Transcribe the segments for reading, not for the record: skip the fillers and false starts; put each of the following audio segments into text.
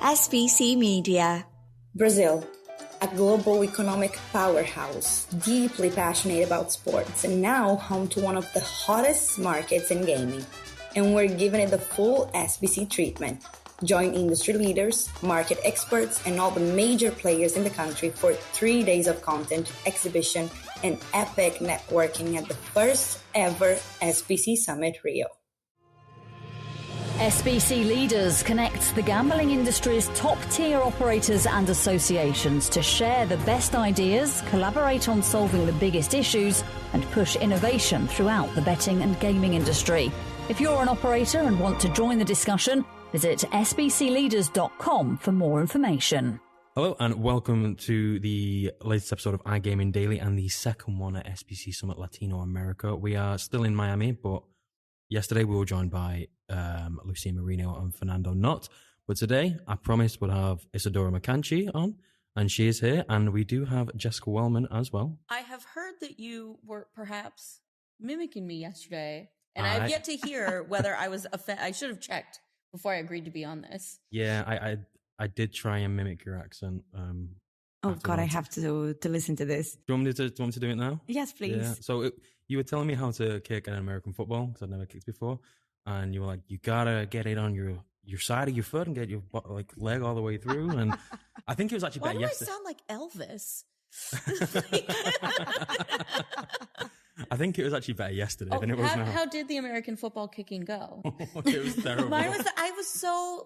SBC Media. Brazil, a global economic powerhouse, deeply passionate about sports, and now home to one of the hottest markets in gaming. And we're giving it the full SBC treatment. Join industry leaders, market experts, and all the major players in the country for 3 days of content, exhibition, and epic networking at the first ever SBC Summit Rio. SBC Leaders connects the gambling industry's top-tier operators and associations to share the best ideas, collaborate on solving the biggest issues, and push innovation throughout the betting and gaming industry. If you're an operator and want to join the discussion, visit sbcleaders.com for more information. Hello and welcome to the latest episode of iGaming Daily and the second one at SBC Summit Latinoamerica. We are still in Miami, but yesterday we were joined by Lucia Marino and Fernando Not. But today, I promised we'll have Isadora Marcante on, and she is here. And we do have Jessica Welman as well. I have heard that you were perhaps mimicking me yesterday, and I have yet to hear whether I was I should have checked before I agreed to be on this. Yeah, I did try and mimic your accent. Oh God, I have to listen to this. Do you want me to do it now? Yes, please. Yeah. So you were telling me how to kick an American football because I've never kicked before, and you were like, you gotta get it on your side of your foot and get your leg all the way through. And I think it was actually better yesterday. Why do I sound like Elvis? I think it was actually better yesterday than it was now. How did the American football kicking go? It was terrible. I was so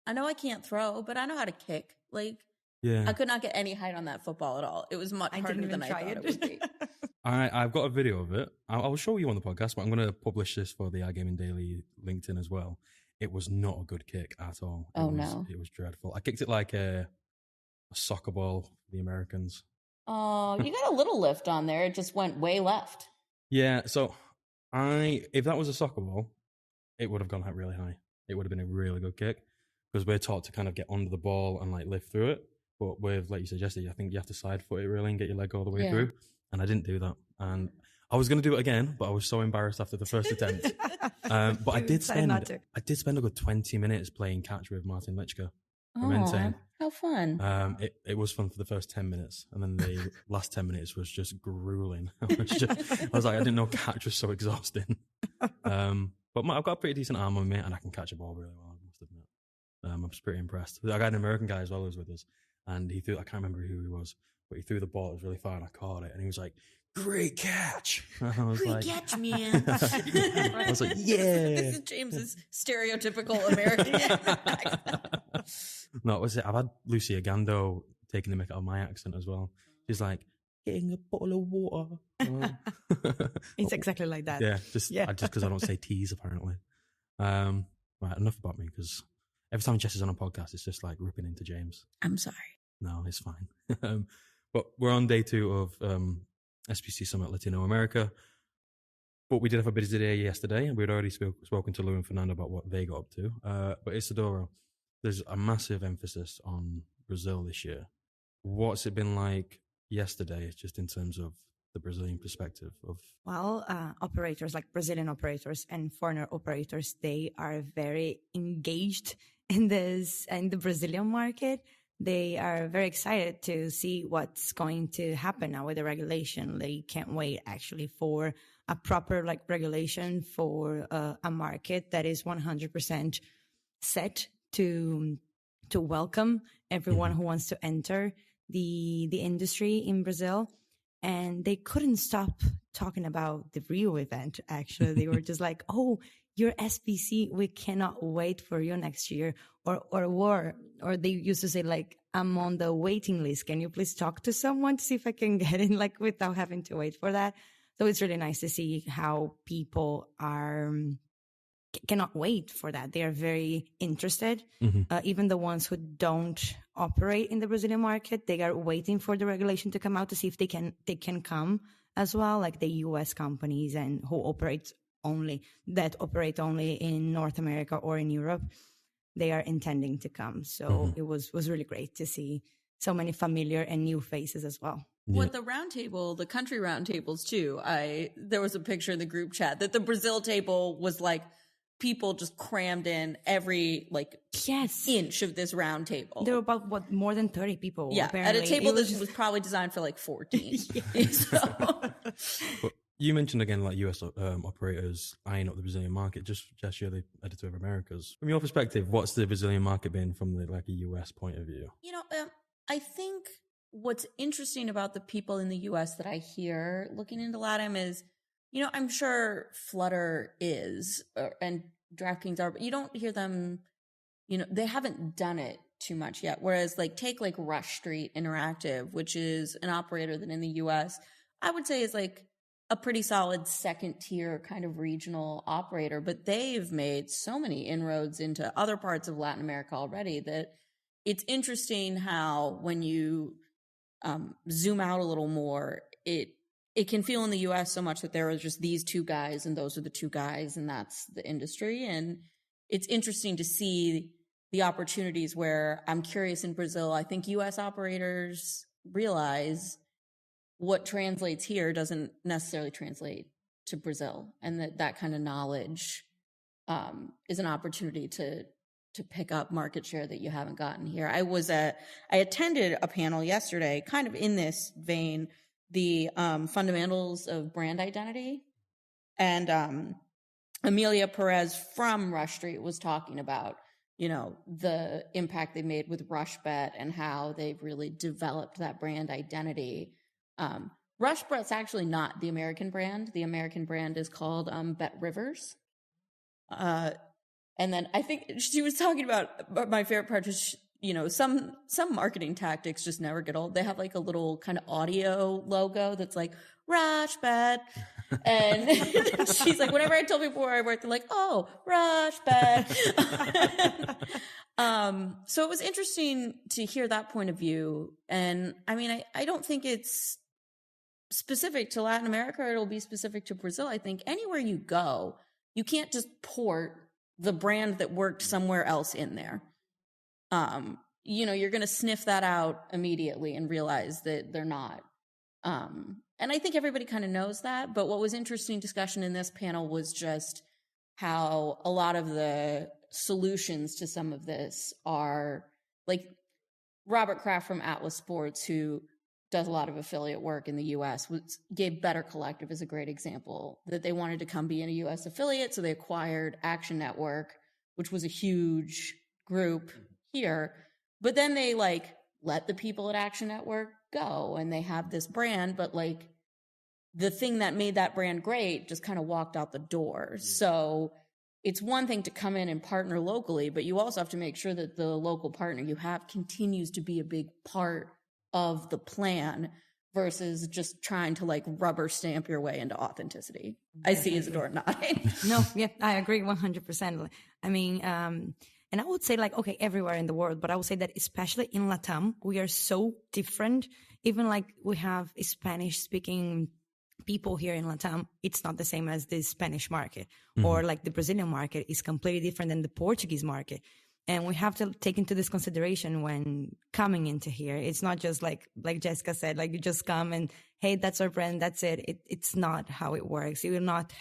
I know I can't throw, but I know how to kick. Yeah. I could not get any height on that football at all. It was much harder than I thought it would be. I've got a video of it. I'll show you on the podcast, but I'm going to publish this for the iGaming Daily LinkedIn as well. It was not a good kick at all. It was dreadful. I kicked it like a soccer ball for the Americans. Oh, you got a little lift on there. It just went way left. Yeah, so if that was a soccer ball, it would have gone really high. It would have been a really good kick because we're taught to kind of get under the ball and lift through it. But with, like you suggested, I think you have to side foot it really and get your leg all the way through. And I didn't do that. And I was going to do it again, but I was so embarrassed after the first attempt. But I did spend a good 20 minutes playing catch with Martin Lichka. Oh, how fun. It was fun for the first 10 minutes. And then the last 10 minutes was just grueling. I was like, I didn't know catch was so exhausting. But I've got a pretty decent arm on me and I can catch a ball really well, I must admit. I was pretty impressed. I got an American guy as well who was with us. And he threw, I can't remember who he was, but he threw the ball, it was really far and I caught it. And he was like, great catch. And I was great catch, man. I was like, yeah. This is James's stereotypical American accent. No, it was it. I've had Lucia Gando taking the mick out of my accent as well. She's like, getting a bottle of water. It's exactly like that. Yeah, just because I don't say T's apparently. Right, enough about me because every time Jess is on a podcast, it's just like ripping into James. I'm sorry. No, it's fine. But we're on day 2 of SBC Summit Latinoamerica. But we did have a busy day yesterday, and we'd already spoken to Lou and Fernando about what they got up to. But Isadora, there's a massive emphasis on Brazil this year. What's it been like yesterday, just in terms of the Brazilian perspective of? Well, operators like Brazilian operators and foreigner operators, they are very engaged in the Brazilian market. They are very excited to see what's going to happen now with the regulation. They can't wait actually for a proper regulation for a market that is 100% set to welcome everyone who wants to enter the industry in Brazil. And they couldn't stop talking about the Rio event. Actually, they were just like, "Oh, you're SBC. We cannot wait for you next year." Or they used to say "I'm on the waiting list. Can you please talk to someone to see if I can get in without having to wait for that?" So it's really nice to see how people cannot wait for that. They are very interested. Even the ones who don't operate in the Brazilian market, they are waiting for the regulation to come out to see if they can come as well, like the US companies and who operate only in North America or in Europe. They are intending to come. So it was really great to see so many familiar and new faces as well. With the roundtable, the country roundtables too, there was a picture in the group chat that the Brazil table was people just crammed in every inch of this round table. There were about more than 30 people. Yeah, apparently. at a table that was probably designed for 14. But you mentioned again US operators eyeing up the Brazilian market. Jess, you're the editor of Americas. From your perspective, what's the Brazilian market been from a US point of view? I think what's interesting about the people in the US that I hear looking into LatAm is, I'm sure Flutter is and DraftKings are, but you don't hear them, they haven't done it too much yet. Whereas take Rush Street Interactive, which is an operator that in the US, I would say is a pretty solid second tier kind of regional operator, but they've made so many inroads into other parts of Latin America already that it's interesting how when you zoom out a little more, it can feel in the US so much that there are just these two guys and those are the two guys and that's the industry. And it's interesting to see the opportunities where I'm curious in Brazil. I think US operators realize what translates here doesn't necessarily translate to Brazil, and that kind of knowledge is an opportunity to pick up market share that you haven't gotten here. I attended a panel yesterday, kind of in this vein, the fundamentals of brand identity, and Amelia Perez from Rush Street was talking about the impact they made with RushBet and how they've really developed that brand identity. RushBet's actually not the American brand. The American brand is called Bet Rivers. And then I think she was talking about my favorite part is, some marketing tactics just never get old. They have a little kind of audio logo that's RushBet. And she's whenever I tell people where I work, they're oh, RushBet. So it was interesting to hear that point of view. And I don't think it's specific to Latin America, or it'll be specific to Brazil. I think anywhere you go, you can't just port the brand that worked somewhere else in there. You're going to sniff that out immediately and realize that they're not. And I think everybody kind of knows that. But what was interesting discussion in this panel was just how a lot of the solutions to some of this are Robert Kraft from Atlas Sports, who does a lot of affiliate work in the US, gave Better Collective as a great example, that they wanted to come be in a US affiliate. So they acquired Action Network, which was a huge group here. But then they let the people at Action Network go, and they have this brand, but the thing that made that brand great just kind of walked out the door. Yeah. So it's one thing to come in and partner locally, but you also have to make sure that the local partner you have continues to be a big part of the plan versus just trying to rubber stamp your way into authenticity. I see Isadora nodding. No, yeah, I agree 100%. And I would say okay, everywhere in the world, but I would say that especially in LatAm, we are so different. Even we have Spanish speaking people here in LatAm, it's not the same as the Spanish market, or the Brazilian market is completely different than the Portuguese market. And we have to take into this consideration when coming into here. It's not just like Jessica said, you just come and, hey, that's our brand, that's it. It's not how it works. You will not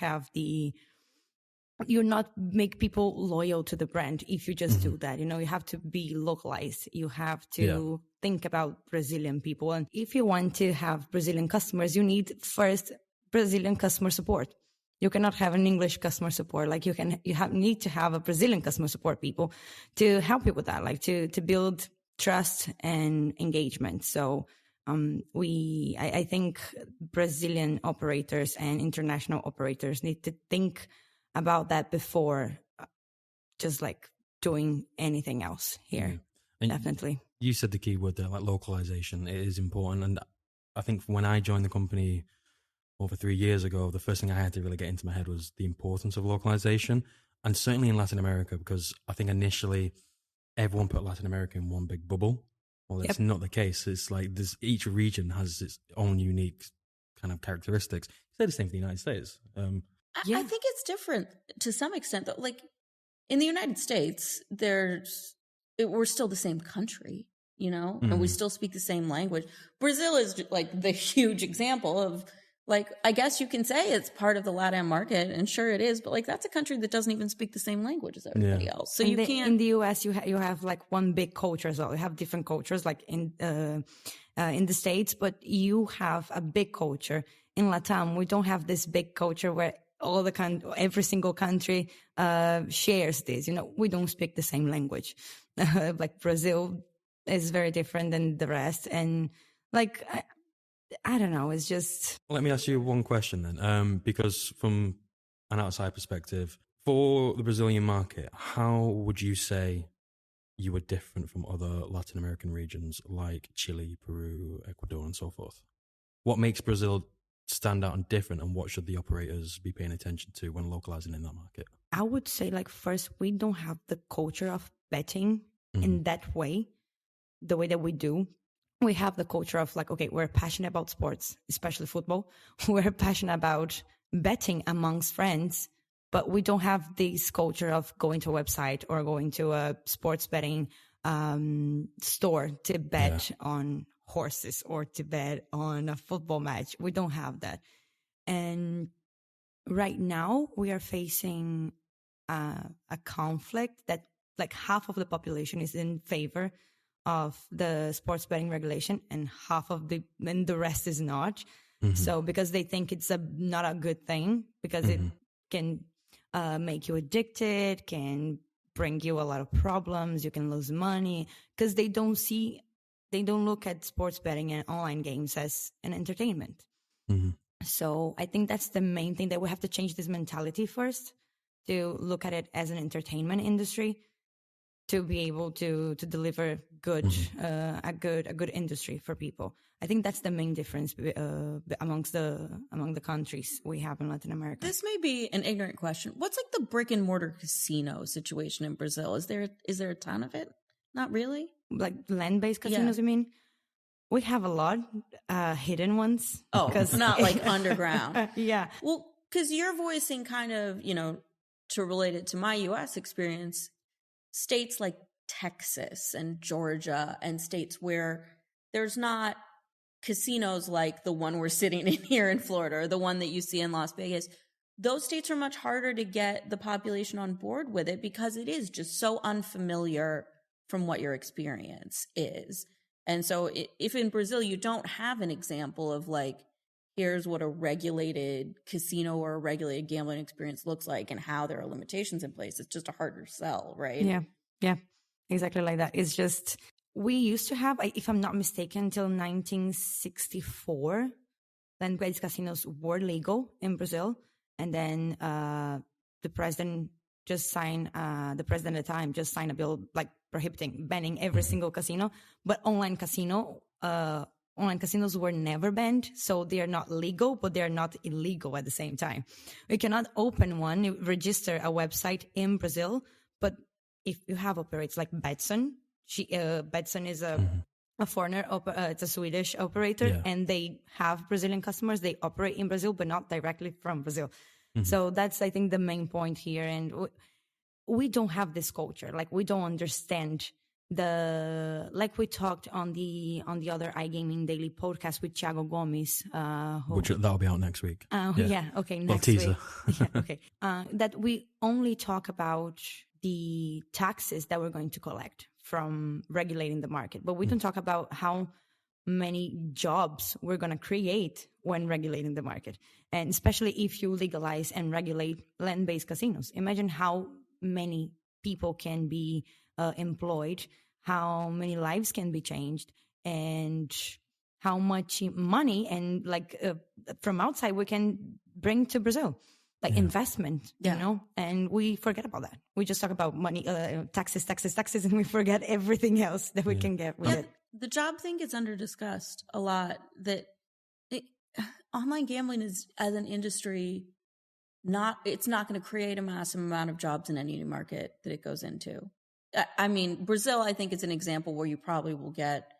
you'll not make people loyal to the brand if you just do that. You have to be localized. You have to think about Brazilian people. And if you want to have Brazilian customers, you need first Brazilian customer support. You cannot have an English customer support. Need to have a Brazilian customer support people to help you with that, to build trust and engagement. So I think Brazilian operators and international operators need to think about that before just doing anything else here. And definitely. You said the key word there, localization. It is important. And I think when I joined the company over 3 years ago, the first thing I had to really get into my head was the importance of localization. And certainly in Latin America, because I think initially everyone put Latin America in one big bubble. Well, that's not the case. It's each region has its own unique kind of characteristics. Say the same for the United States. I think it's different to some extent, though. In the United States, we're still the same country, and we still speak the same language. Brazil is the huge example of like, I guess you can say it's part of the LatAm market, and sure it is, but like that's a country that doesn't even speak the same language as everybody else. So can't. In the US, you have like one big culture as well. You have different cultures, like in the States, but you have a big culture. In LatAm, we don't have this big culture where every single country shares this. We don't speak the same language. Like Brazil is very different than the rest, and like. I don't know. It's just. Let me ask you one question then, because from an outside perspective, for the Brazilian market, how would you say you were different from other Latin American regions like Chile, Peru, Ecuador, and so forth? What makes Brazil stand out and different, and what should the operators be paying attention to when localizing in that market? I would say, like, first, we don't have the culture of betting in that way, the way that we do. We have the culture of like, okay, we're passionate about sports, especially football. We're passionate about betting amongst friends, but we don't have this culture of going to a website or going to a sports betting store to bet on horses or to bet on a football match. We don't have that. And right now we are facing a conflict that like half of the population is in favor of the sports betting regulation and the rest is not. So because they think it's not a good thing, because it can make you addicted, can bring you a lot of problems, you can lose money, because they don't look at sports betting and online games as an entertainment. So I think that's the main thing, that we have to change this mentality first, to look at it as an entertainment industry, to be able to deliver a good industry for people. I think that's the main difference among the countries we have in Latin America. This may be an ignorant question. What's like the brick and mortar casino situation in Brazil? Is there a ton of it? Not really. Like land-based casinos, you mean? We have a lot, hidden ones. Oh, it's not like underground. Yeah. Well, because you're voicing kind of, to relate it to my U.S. experience, states like Texas and Georgia and states where there's not casinos like the one we're sitting in here in Florida or the one that you see in Las Vegas. Those states are much harder to get the population on board with it because it is just so unfamiliar from what your experience is. And so if in Brazil you don't have an example of like, here's what a regulated casino or a regulated gambling experience looks like and how there are limitations in place, it's just a harder sell, right? Yeah, exactly like that. It's just, we used to have, if I'm not mistaken, until 1964, land-based casinos were legal in Brazil. And then the president at the time just signed a bill like banning every single casino. But online casinos were never banned, so they are not legal, but they are not illegal at the same time. We cannot open one, register a website in Brazil, but if you have operators like Betsson, Betsson is a foreigner, it's a Swedish operator, and they have Brazilian customers. They operate in Brazil, but not directly from Brazil. So that's, I think, the main point here. And we don't have this culture. Like, we don't understand like we talked on the other iGaming Daily podcast with Thiago Gomes, which that'll be out next week. Okay, next teaser. week. Okay, that we only talk about the taxes that we're going to collect from regulating the market, but we don't talk about how many jobs we're going to create when regulating the market, and especially if you legalize and regulate land-based casinos. Imagine how many people can be employed, how many lives can be changed, and how much money and from outside we can bring to Brazil, investment, and we forget about that. We just talk about money, taxes, and we forget everything else that we can get with it. The job thing gets under discussed a lot, that online gambling is, as an industry, it's not going to create a massive amount of jobs in any market that it goes into. I mean, Brazil, I think, is an example where you probably will get,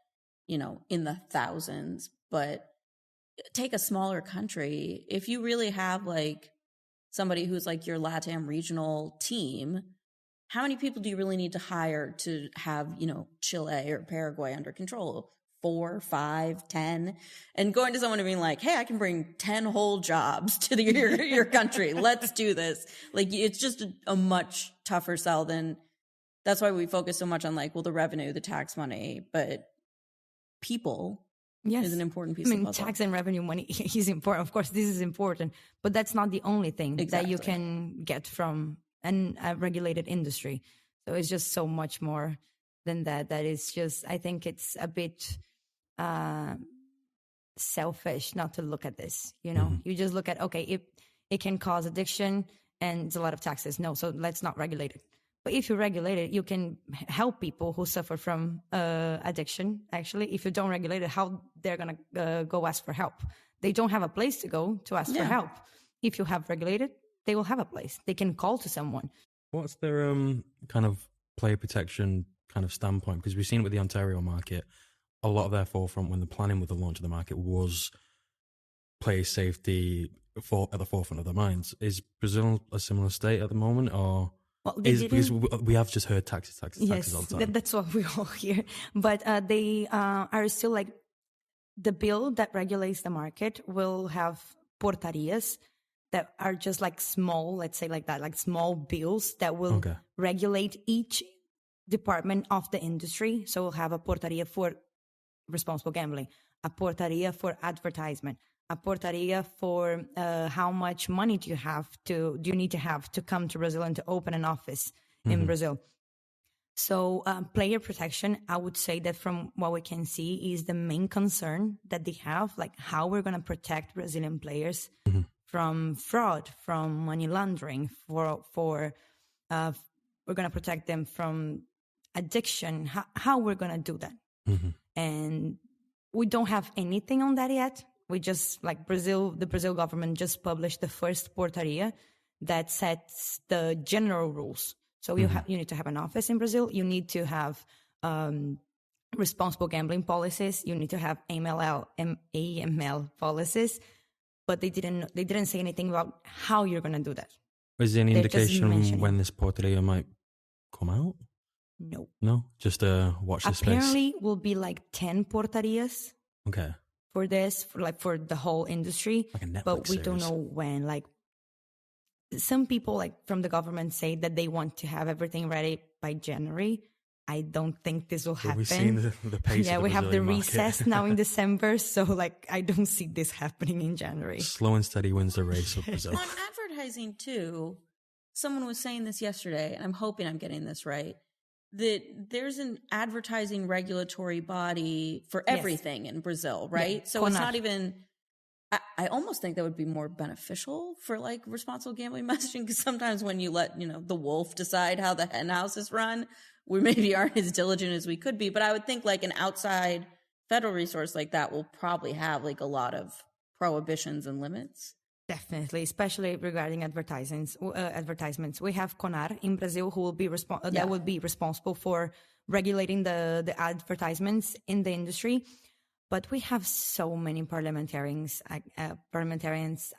in the thousands, but take a smaller country. If you really have somebody who's like your LatAm regional team, how many people do you really need to hire to have, Chile or Paraguay under control? 4, 5, 10, and going to someone and being like, hey, I can bring 10 whole jobs to your country. Let's do this. Like, it's just a much tougher sell than, that's why we focus so much on like, well, the revenue, the tax money, but people is an important piece of the puzzle. Tax and revenue money is important. Of course, this is important, but that's not the only thing that you can get from a regulated industry. So it's just so much more than that. That is just, I think it's a bit selfish not to look at this. You know, you just look at, okay, it can cause addiction and it's a lot of taxes. No, so let's not regulate it. But if you regulate it, you can help people who suffer from addiction. Actually, if you don't regulate it, how they're going to go ask for help? They don't have a place to go to ask for help. If you have regulated, they will have a place. They can call to someone. What's their kind of player protection kind of standpoint? Because we've seen it with the Ontario market. A lot of their forefront when the planning with the launch of the market was player safety at the forefront of their minds. Is Brazil a similar state at the moment, or... Well, because we have just heard taxes all the time. That's what we all hear. But they are still like, the bill that regulates the market will have portarias that are just like small, let's say like that, like small bills that will regulate each department of the industry. So we'll have a portaria for responsible gambling, a portaria for advertisement, a portaria for how much money do you need to have to come to Brazil and to open an office in Brazil. So player protection, I would say that from what we can see is the main concern that they have, like how we're going to protect Brazilian players from fraud, from money laundering, we're going to protect them from addiction, how we're going to do that. And we don't have anything on that yet. We just, like the Brazil government just published the first portaria that sets the general rules. So you need to have an office in Brazil. You need to have responsible gambling policies. You need to have AML policies. But they didn't say anything about how you're going to do that. Is there any indication when this portaria might come out? No, just watch this space. Apparently, will be like 10 portarias. Okay. For this, for the whole industry, like a Netflix but we series. Don't know when. Like some people, like from the government, say that they want to have everything ready by January. I don't think this will happen. We've seen the pace. Yeah, of the we have the Brazilian recess now in December, so like I don't see this happening in January. Slow and steady wins the race of Brazil. On advertising too, someone was saying this yesterday, and I'm hoping I'm getting this right, that there's an advertising regulatory body for everything in Brazil, right? Yeah. So it's not even, I almost think that would be more beneficial for like responsible gambling messaging, because sometimes when you let, the wolf decide how the hen house is run, we maybe aren't as diligent as we could be. But I would think like an outside federal resource like that will probably have like a lot of prohibitions and limits. Definitely, especially regarding advertisements. We have CONAR in Brazil who will be that will be responsible for regulating the advertisements in the industry. But we have so many parliamentarians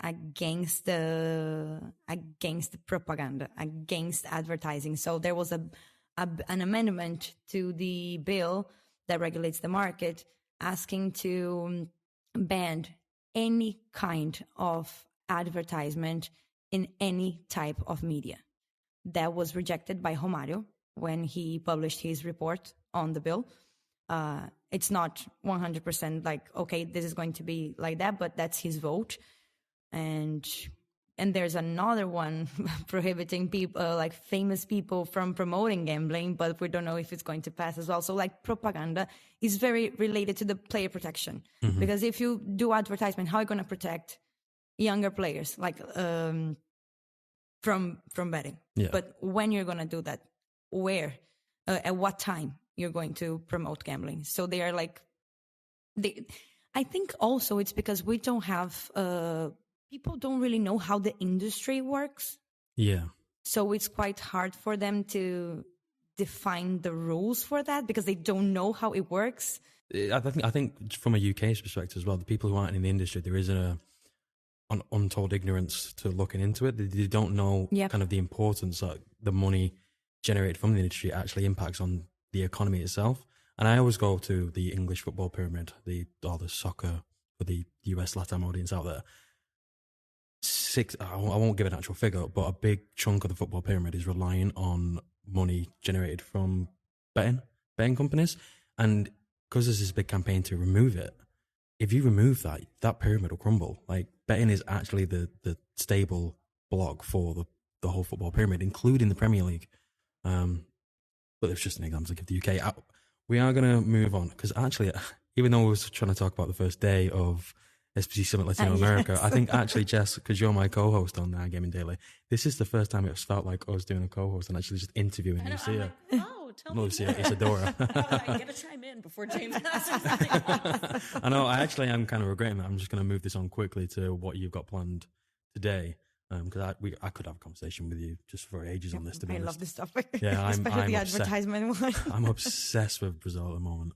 against the propaganda, against advertising. So there was an amendment to the bill that regulates the market, asking to ban any kind of advertisement in any type of media. That was rejected by Romário when he published his report on the bill. It's not 100% like, okay, this is going to be like that, but that's his vote. And there's another one prohibiting people, like famous people from promoting gambling, but we don't know if it's going to pass as well. So like propaganda is very related to the player protection, because if you do advertisement, how are you going to protect younger players, like from betting? But when you're going to do that, where, at what time you're going to promote gambling? So they are like, I think also it's because we don't have, people don't really know how the industry works. Yeah. So it's quite hard for them to define the rules for that because they don't know how it works. I think from a UK's perspective as well, the people who aren't in the industry, there is an untold ignorance to looking into it. They don't know kind of the importance that the money generated from the industry actually impacts on the economy itself. And I always go to the English football pyramid, or the soccer for the US LatAm audience out there. I won't give an actual figure, but a big chunk of the football pyramid is relying on money generated from betting companies. And because there's this big campaign to remove it, if you remove that pyramid will crumble. Like, betting is actually the stable block for the whole football pyramid, including the Premier League. But it's just an example of the UK. We are going to move on, because actually, even though we were trying to talk about the first day of SBC Summit Latinoamerica, yes. I think actually, Jess, because you're my co-host on Gaming Daily, this is the first time it's felt like us doing a co-host and actually just interviewing Lucia. Tell me Lucia, Isadora. I gotta chime in before James asks something. I know, I actually am kind of regretting that. I'm just going to move this on quickly to what you've got planned today. Because I could have a conversation with you just for ages on this, to be honest. I love this topic. Yeah, especially the advertisement one. I'm obsessed with Brazil at the moment.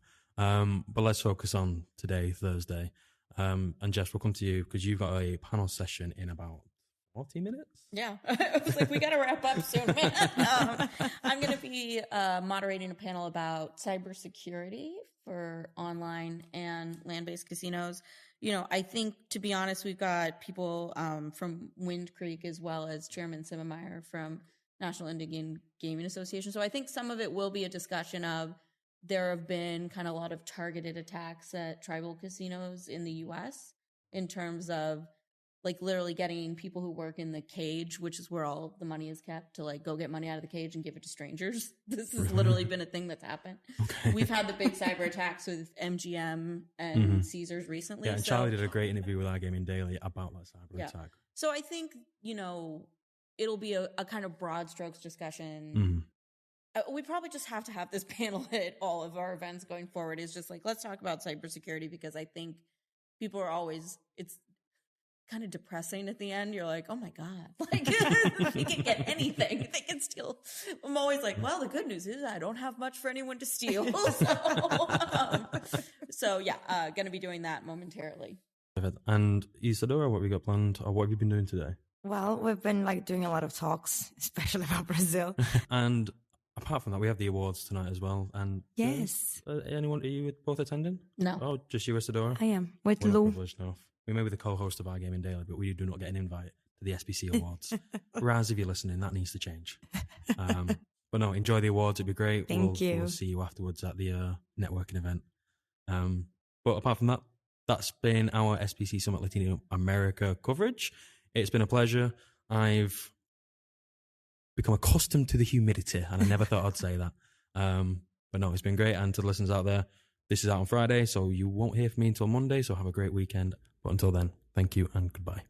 But let's focus on today, Thursday. And Jess, we'll come to you because you've got a panel session in about 40 minutes. Yeah, I was like, we got to wrap up soon, man. I'm going to be moderating a panel about cybersecurity for online and land-based casinos. I think, to be honest, we've got people from Wind Creek as well as Chairman Simmemeyer from National Indian Gaming Association. So I think some of it will be a discussion of there have been kind of a lot of targeted attacks at tribal casinos in the U.S. in terms of like literally getting people who work in the cage, which is where all the money is kept, to like go get money out of the cage and give it to strangers. This has literally been a thing that's happened. Okay. We've had the big cyber attacks with MGM and Caesars recently. Yeah, and Charlie did a great interview with iGaming Daily about that cyber attack. So I think, it'll be a kind of broad strokes discussion. We probably just have to have this panel at all of our events going forward. Is just like, let's talk about cybersecurity, because I think people are always, it's kind of depressing at the end. You're like, oh my God, like they can get anything. They can steal. I'm always like, well, the good news is I don't have much for anyone to steal. So going to be doing that momentarily. And Isadora, what we got planned, or what have you been doing today? Well, we've been doing a lot of talks, especially about Brazil. And apart from that, we have the awards tonight as well. And yes, anyone? Are you both attending? No. Oh, just you, Isadora? I am with Lou. We may be the co-host of iGaming Daily, but we do not get an invite to the SBC Awards. Raz, if you're listening, that needs to change. But no, enjoy the awards. It'd be great. Thank you. We'll see you afterwards at the networking event. But apart from that, that's been our SBC Summit Latinoamerica coverage. It's been a pleasure. I've become accustomed to the humidity, and I never thought I'd say that. But no, it's been great. And to the listeners out there, this is out on Friday, so you won't hear from me until Monday, so have a great weekend. But until then, thank you and goodbye.